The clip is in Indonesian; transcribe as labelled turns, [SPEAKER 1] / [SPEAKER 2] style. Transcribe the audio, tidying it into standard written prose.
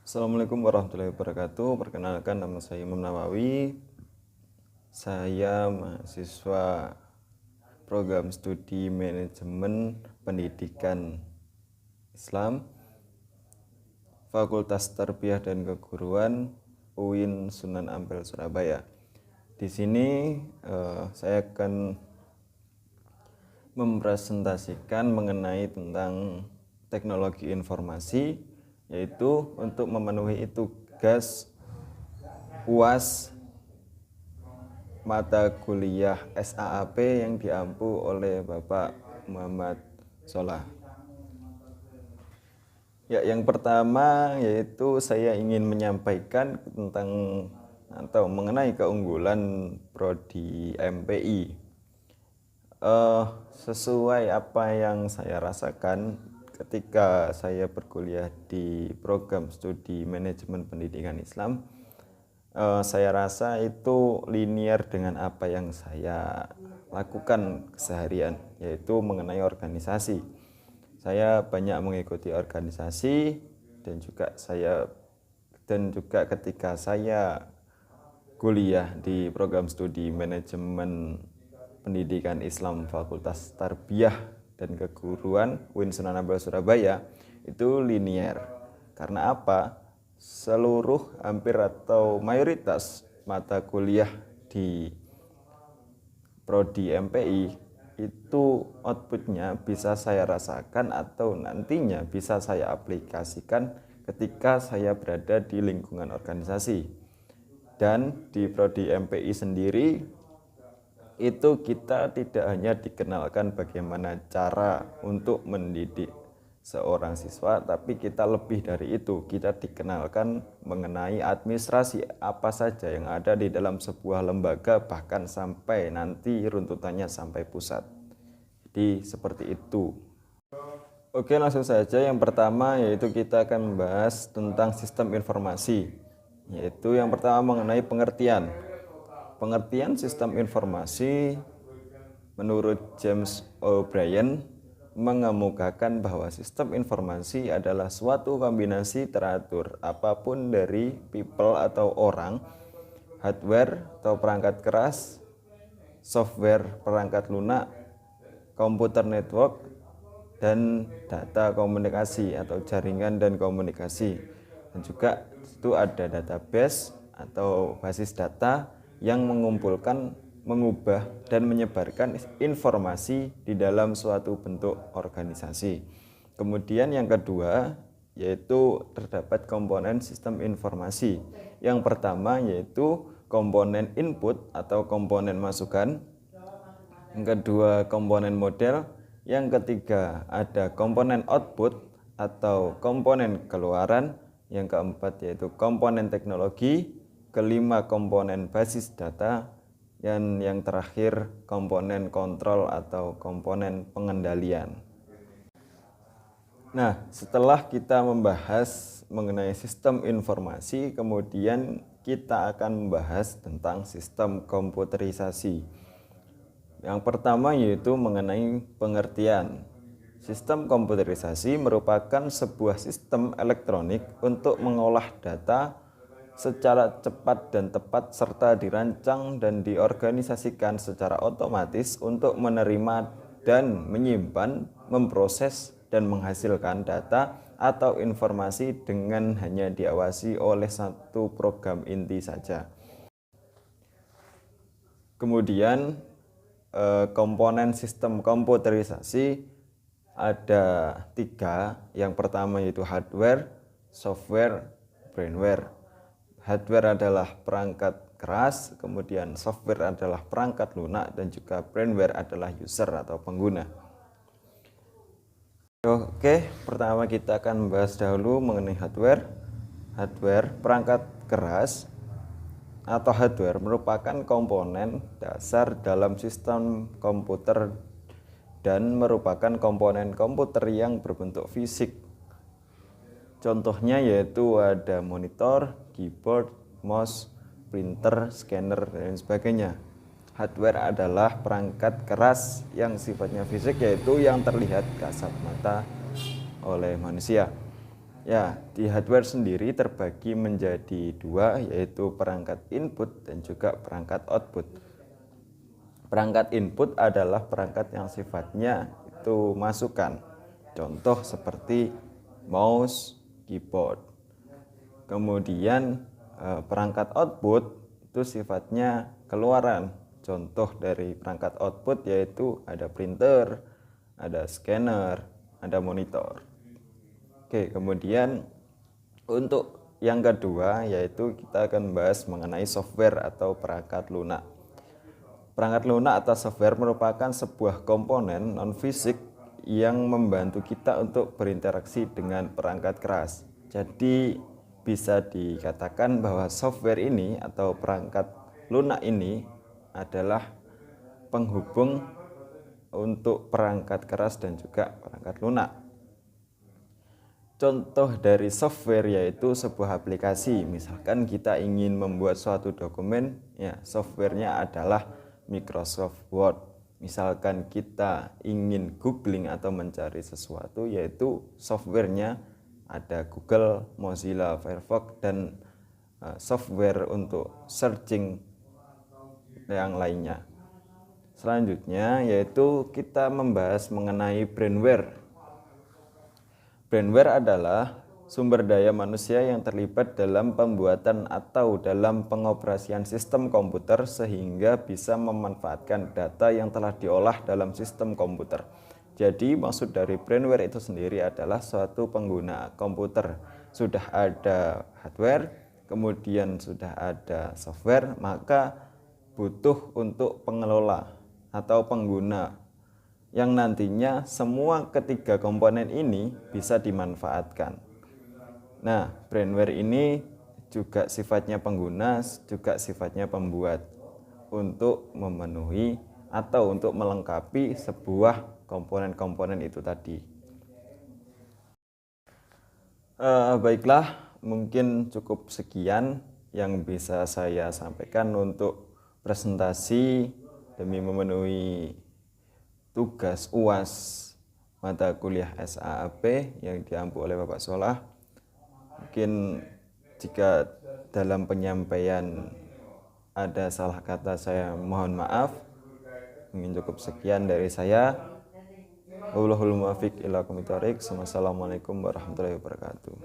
[SPEAKER 1] Assalamualaikum warahmatullahi wabarakatuh. Perkenalkan, nama saya Imam Nawawi. Saya mahasiswa program studi manajemen pendidikan Islam Fakultas Tarbiyah dan Keguruan UIN Sunan Ampel Surabaya. Di sini saya akan mempresentasikan mengenai tentang teknologi informasi, yaitu untuk memenuhi tugas UAS mata kuliah SAAP yang diampu oleh Bapak Muhammad Solah. Ya, yang pertama yaitu saya ingin menyampaikan tentang atau mengenai keunggulan prodi MPI. Sesuai apa yang saya rasakan ketika saya berkuliah di program studi manajemen pendidikan Islam, saya rasa itu linear dengan apa yang saya lakukan keseharian, yaitu mengenai organisasi. Saya banyak mengikuti organisasi dan juga ketika saya kuliah di program studi manajemen pendidikan Islam Fakultas Tarbiyah dan Keguruan UIN Sunan Ampel Surabaya, itu linear. Karena apa? Seluruh hampir atau mayoritas mata kuliah di prodi MPI itu outputnya bisa saya rasakan atau nantinya bisa saya aplikasikan ketika saya berada di lingkungan organisasi. Dan di prodi MPI sendiri itu kita tidak hanya dikenalkan bagaimana cara untuk mendidik seorang siswa, tapi kita lebih dari itu, kita dikenalkan mengenai administrasi apa saja yang ada di dalam sebuah lembaga, bahkan sampai nanti runtutannya sampai pusat. Jadi seperti itu. Oke, langsung saja. Yang pertama yaitu kita akan membahas tentang sistem informasi, yaitu yang pertama mengenai pengertian. Pengertian sistem informasi menurut James O'Brien mengemukakan bahwa sistem informasi adalah suatu kombinasi teratur apapun dari people atau orang, hardware atau perangkat keras, software perangkat lunak, komputer network, dan data komunikasi atau jaringan dan komunikasi. Dan juga itu ada database atau basis data yang mengumpulkan, mengubah, dan menyebarkan informasi di dalam suatu bentuk organisasi. Kemudian yang kedua yaitu terdapat komponen sistem informasi. Yang pertama yaitu komponen input atau komponen masukan. Yang kedua komponen model. Yang ketiga ada komponen output atau komponen keluaran. Yang keempat yaitu komponen teknologi. Kelima komponen basis data. Dan yang terakhir komponen kontrol atau komponen pengendalian. Nah, setelah kita membahas mengenai sistem informasi, kemudian kita akan membahas tentang sistem komputerisasi. Yang pertama yaitu mengenai pengertian. Sistem komputerisasi merupakan sebuah sistem elektronik untuk mengolah data secara cepat dan tepat serta dirancang dan diorganisasikan secara otomatis untuk menerima dan menyimpan, memproses, dan menghasilkan data atau informasi dengan hanya diawasi oleh satu program inti saja. Kemudian komponen sistem komputerisasi ada 3. Yang pertama yaitu hardware, software, brainware. Hardware adalah perangkat keras, kemudian software adalah perangkat lunak, dan juga brainware adalah user atau pengguna. Oke, pertama kita akan membahas dahulu mengenai hardware. Hardware, perangkat keras atau hardware merupakan komponen dasar dalam sistem komputer dan merupakan komponen komputer yang berbentuk fisik. Contohnya yaitu ada monitor, keyboard, mouse, printer, scanner, dan sebagainya. Hardware adalah perangkat keras yang sifatnya fisik, yaitu yang terlihat kasat mata oleh manusia. Ya, di hardware sendiri terbagi menjadi dua, yaitu perangkat input dan juga perangkat output. Perangkat input adalah perangkat yang sifatnya itu masukan. Contoh seperti mouse, keyboard. Kemudian perangkat output itu sifatnya keluaran. Contoh dari perangkat output yaitu ada printer, ada scanner, ada monitor. Oke, kemudian untuk yang kedua yaitu kita akan membahas mengenai software atau perangkat lunak. Perangkat lunak atau software merupakan sebuah komponen non-fisik yang membantu kita untuk berinteraksi dengan perangkat keras. Jadi bisa dikatakan bahwa software ini atau perangkat lunak ini adalah penghubung untuk perangkat keras dan juga perangkat lunak. Contoh dari software yaitu sebuah aplikasi. Misalkan kita ingin membuat suatu dokumen, ya softwarenya adalah Microsoft Word. Misalkan kita ingin googling atau mencari sesuatu, yaitu softwarenya ada Google, Mozilla, Firefox, dan software untuk searching yang lainnya. Selanjutnya yaitu kita membahas mengenai brainware. Brainware adalah sumber daya manusia yang terlibat dalam pembuatan atau dalam pengoperasian sistem komputer sehingga bisa memanfaatkan data yang telah diolah dalam sistem komputer. Jadi maksud dari brainware itu sendiri adalah suatu pengguna komputer. Sudah ada hardware, kemudian sudah ada software, maka butuh untuk pengelola atau pengguna yang nantinya semua ketiga komponen ini bisa dimanfaatkan. Nah, brainware ini juga sifatnya pengguna, juga sifatnya pembuat untuk memenuhi atau untuk melengkapi sebuah komponen-komponen itu tadi. Baiklah, mungkin cukup sekian yang bisa saya sampaikan untuk presentasi demi memenuhi tugas UAS mata kuliah SAAP yang diampu oleh Bapak Solah. Mungkin jika dalam penyampaian ada salah kata saya mohon maaf. Mungkin cukup sekian dari saya. Wallahul muwaffiq ila aqwamit thoriq. Wassalamualaikum warahmatullahi wabarakatuh.